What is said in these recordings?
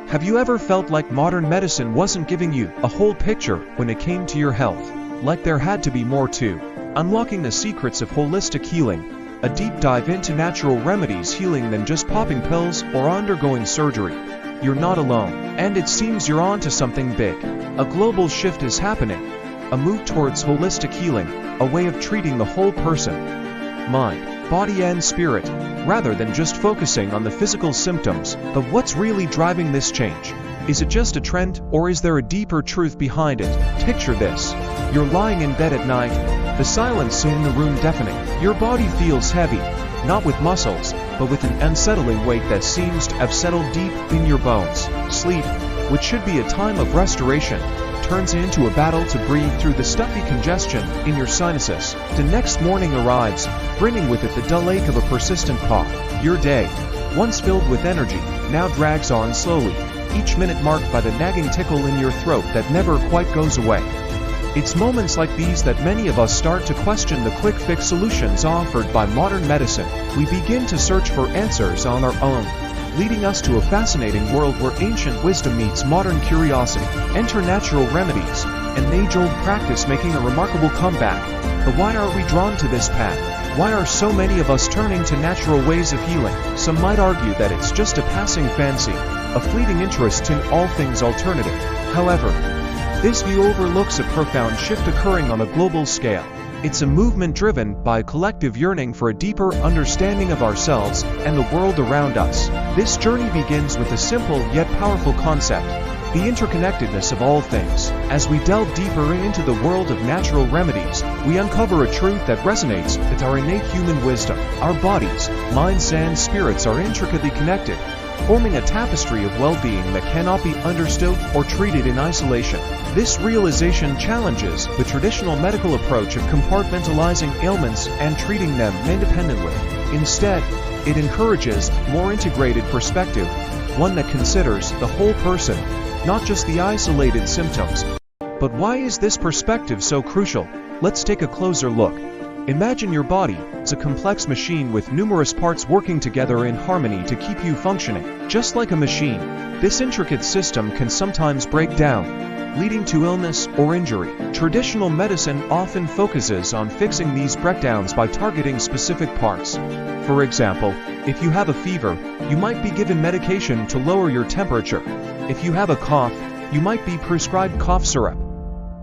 Have you ever felt like modern medicine wasn't giving you a whole picture when it came to your health? Like there had to be more to unlocking the secrets of holistic healing, a deep dive into natural remedies healing than just popping pills or undergoing surgery. You're not alone, and it seems you're onto something big. A global shift is happening, a move towards holistic healing, a way of treating the whole person, mind, body and spirit, rather than just focusing on the physical symptoms. But what's really driving this change? Is it just a trend, or is there a deeper truth behind it? Picture this. You're lying in bed at night, the silence in the room deafening. Your body feels heavy, not with muscles, but with an unsettling weight that seems to have settled deep in your bones. Sleep, which should be a time of restoration, turns into a battle to breathe through the stuffy congestion in your sinuses. The next morning arrives, bringing with it the dull ache of a persistent cough. Your day, once filled with energy, now drags on slowly, each minute marked by the nagging tickle in your throat that never quite goes away. It's moments like these that many of us start to question the quick-fix solutions offered by modern medicine. We begin to search for answers on our own, leading us to a fascinating world where ancient wisdom meets modern curiosity. Enter natural remedies, an age-old practice making a remarkable comeback. But why are we drawn to this path? Why are so many of us turning to natural ways of healing? Some might argue that it's just a passing fancy, a fleeting interest in all things alternative. However, this view overlooks a profound shift occurring on a global scale. It's a movement driven by a collective yearning for a deeper understanding of ourselves and the world around us. This journey begins with a simple yet powerful concept: the interconnectedness of all things. As we delve deeper into the world of natural remedies, we uncover a truth that resonates with our innate human wisdom. Our bodies, minds, and spirits are intricately connected, forming a tapestry of well-being that cannot be understood or treated in isolation. This realization challenges the traditional medical approach of compartmentalizing ailments and treating them independently. Instead, it encourages a more integrated perspective, one that considers the whole person, not just the isolated symptoms. But why is this perspective so crucial? Let's take a closer look. Imagine your body as a complex machine with numerous parts working together in harmony to keep you functioning. Just like a machine, this intricate system can sometimes break down, leading to illness or injury. Traditional medicine often focuses on fixing these breakdowns by targeting specific parts. For example, if you have a fever, you might be given medication to lower your temperature. If you have a cough, you might be prescribed cough syrup.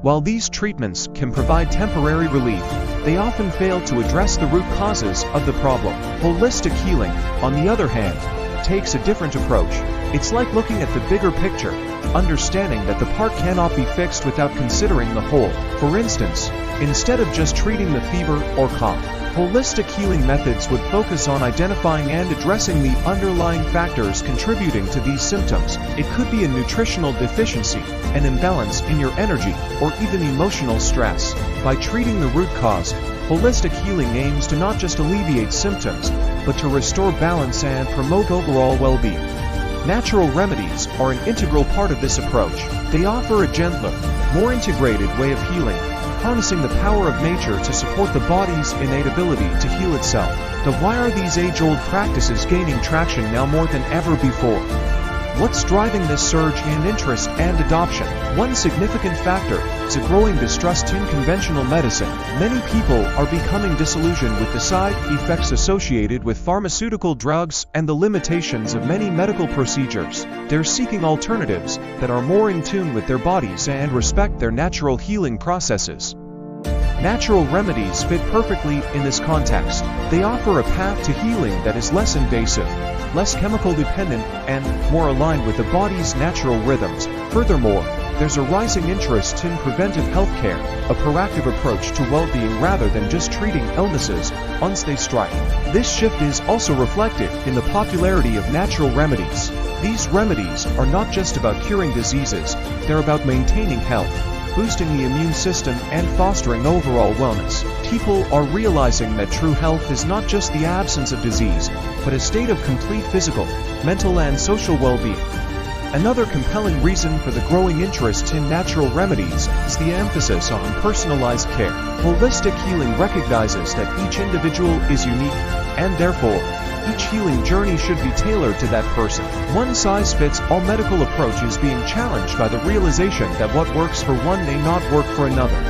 While these treatments can provide temporary relief, they often fail to address the root causes of the problem. Holistic healing, on the other hand, takes a different approach. It's like looking at the bigger picture, understanding that the part cannot be fixed without considering the whole. For instance, instead of just treating the fever or cough, holistic healing methods would focus on identifying and addressing the underlying factors contributing to these symptoms. It could be a nutritional deficiency, an imbalance in your energy, or even emotional stress. By treating the root cause, holistic healing aims to not just alleviate symptoms, but to restore balance and promote overall well-being. Natural remedies are an integral part of this approach. They offer a gentler, more integrated way of healing, harnessing the power of nature to support the body's innate ability to heal itself. But why are these age-old practices gaining traction now more than ever before? What's driving this surge in interest and adoption? One significant factor is a growing distrust in conventional medicine. Many people are becoming disillusioned with the side effects associated with pharmaceutical drugs and the limitations of many medical procedures. They're seeking alternatives that are more in tune with their bodies and respect their natural healing processes. Natural remedies fit perfectly in this context. They offer a path to healing that is less invasive, less chemical dependent, and more aligned with the body's natural rhythms. Furthermore, there's a rising interest in preventive healthcare, a proactive approach to well-being rather than just treating illnesses once they strike. This shift is also reflected in the popularity of natural remedies. These remedies are not just about curing diseases, they're about maintaining health, boosting the immune system, and fostering overall wellness. People are realizing that true health is not just the absence of disease, but a state of complete physical, mental, and social well-being. Another compelling reason for the growing interest in natural remedies is the emphasis on personalized care. Holistic healing recognizes that each individual is unique, and therefore, Each healing journey should be tailored to that person. One-size-fits-all medical approach is being challenged by the realization that what works for one may not work for another.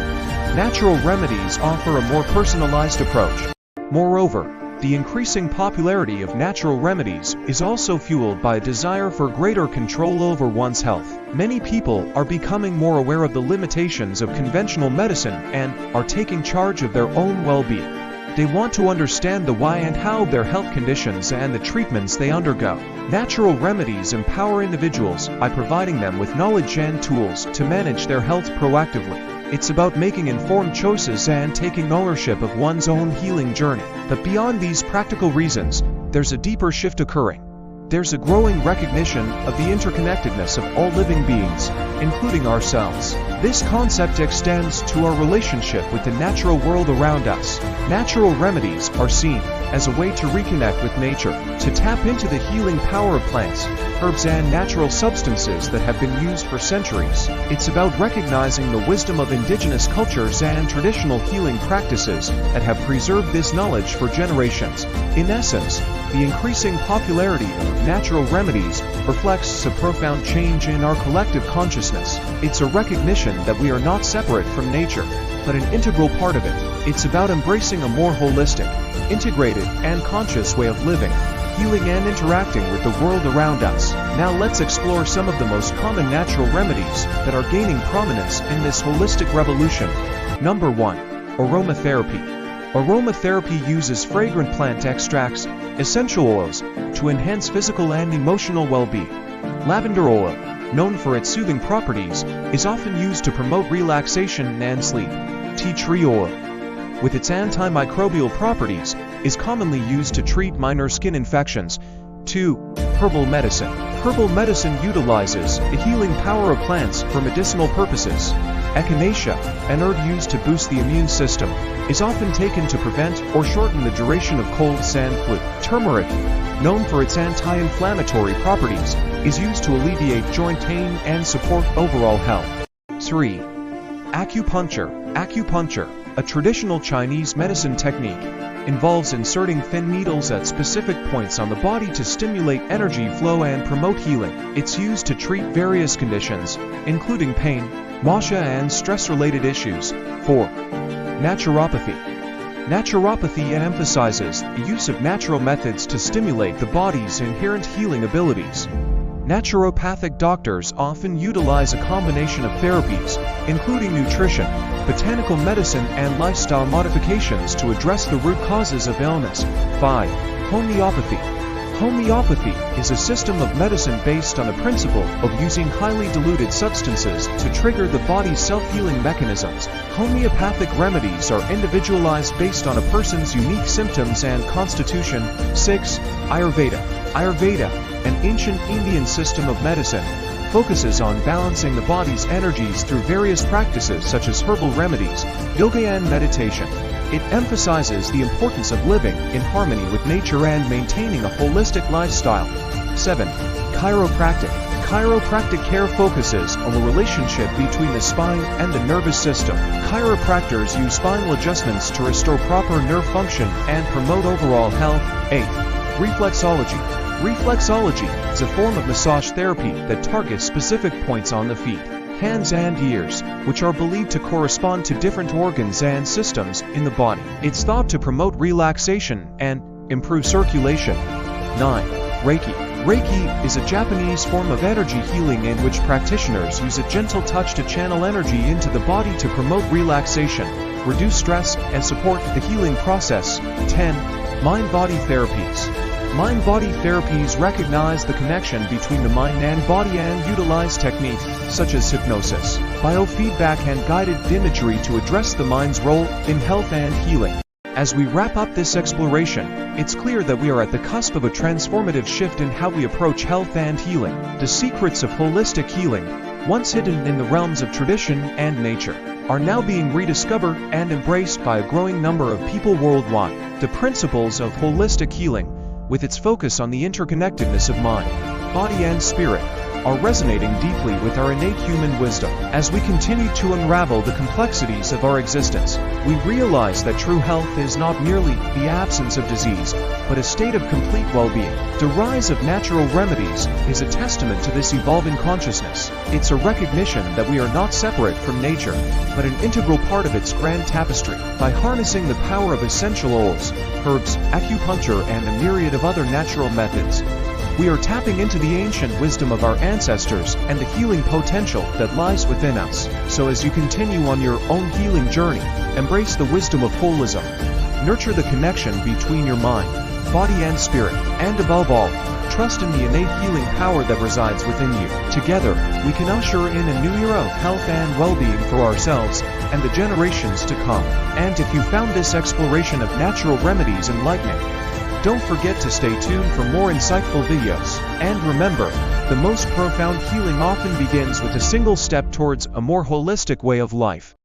Natural remedies offer a more personalized approach. Moreover, the increasing popularity of natural remedies is also fueled by a desire for greater control over one's health. Many people are becoming more aware of the limitations of conventional medicine and are taking charge of their own well-being. They want to understand the why and how of their health conditions and the treatments they undergo. Natural remedies empower individuals by providing them with knowledge and tools to manage their health proactively. It's about making informed choices and taking ownership of one's own healing journey. But beyond these practical reasons, there's a deeper shift occurring. There's a growing recognition of the interconnectedness of all living beings, including ourselves. This concept extends to our relationship with the natural world around us. Natural remedies are seen as a way to reconnect with nature, to tap into the healing power of plants, herbs and natural substances that have been used for centuries. It's about recognizing the wisdom of indigenous cultures and traditional healing practices that have preserved this knowledge for generations. In essence, the increasing popularity of natural remedies reflects a profound change in our collective consciousness. It's a recognition that we are not separate from nature, but an integral part of it. It's about embracing a more holistic, integrated, and conscious way of living, healing and interacting with the world around us. Now let's explore some of the most common natural remedies that are gaining prominence in this holistic revolution. Number 1. Aromatherapy. Aromatherapy uses fragrant plant extracts, essential oils, to enhance physical and emotional well-being. Lavender oil, known for its soothing properties, is often used to promote relaxation and sleep. Tea tree oil, with its antimicrobial properties, is commonly used to treat minor skin infections. 2. Herbal medicine. Herbal medicine utilizes the healing power of plants for medicinal purposes. Echinacea, an herb used to boost the immune system, is often taken to prevent or shorten the duration of colds and flu. Turmeric, known for its anti-inflammatory properties, is used to alleviate joint pain and support overall health. 3. Acupuncture. Acupuncture, a traditional Chinese medicine technique, involves inserting thin needles at specific points on the body to stimulate energy flow and promote healing. It's used to treat various conditions, including pain, nausea, and stress-related issues. 4. Naturopathy. Naturopathy emphasizes the use of natural methods to stimulate the body's inherent healing abilities. Naturopathic doctors often utilize a combination of therapies, including nutrition, botanical medicine, and lifestyle modifications to address the root causes of illness. 5. Homeopathy. Homeopathy is a system of medicine based on the principle of using highly diluted substances to trigger the body's self-healing mechanisms. Homeopathic remedies are individualized based on a person's unique symptoms and constitution. 6. Ayurveda. Ayurveda, an ancient Indian system of medicine, focuses on balancing the body's energies through various practices such as herbal remedies, yoga, and meditation. It emphasizes the importance of living in harmony with nature and maintaining a holistic lifestyle. 7. Chiropractic. Chiropractic care focuses on the relationship between the spine and the nervous system. Chiropractors use spinal adjustments to restore proper nerve function and promote overall health. 8. Reflexology. Reflexology is a form of massage therapy that targets specific points on the feet, hands, and ears, which are believed to correspond to different organs and systems in the body. It's thought to promote relaxation and improve circulation. 9. Reiki. Reiki is a Japanese form of energy healing in which practitioners use a gentle touch to channel energy into the body to promote relaxation, reduce stress, and support the healing process. 10. Mind-body therapies. Mind-body therapies recognize the connection between the mind and body and utilize techniques such as hypnosis, biofeedback, and guided imagery to address the mind's role in health and healing. As we wrap up this exploration, it's clear that we are at the cusp of a transformative shift in how we approach health and healing. The secrets of holistic healing, once hidden in the realms of tradition and nature, are now being rediscovered and embraced by a growing number of people worldwide. The principles of holistic healing, with its focus on the interconnectedness of mind, body, and spirit, are resonating deeply with our innate human wisdom. As we continue to unravel the complexities of our existence, we realize that true health is not merely the absence of disease, but a state of complete well-being. The rise of natural remedies is a testament to this evolving consciousness. It's a recognition that we are not separate from nature, but an integral part of its grand tapestry. By harnessing the power of essential oils, herbs, acupuncture, and a myriad of other natural methods, we are tapping into the ancient wisdom of our ancestors and the healing potential that lies within us. So as you continue on your own healing journey, embrace the wisdom of holism. Nurture the connection between your mind, body and spirit, and above all, trust in the innate healing power that resides within you. Together, we can usher in a new era of health and well-being for ourselves and the generations to come. And if you found this exploration of natural remedies enlightening, don't forget to stay tuned for more insightful videos. And remember, the most profound healing often begins with a single step towards a more holistic way of life.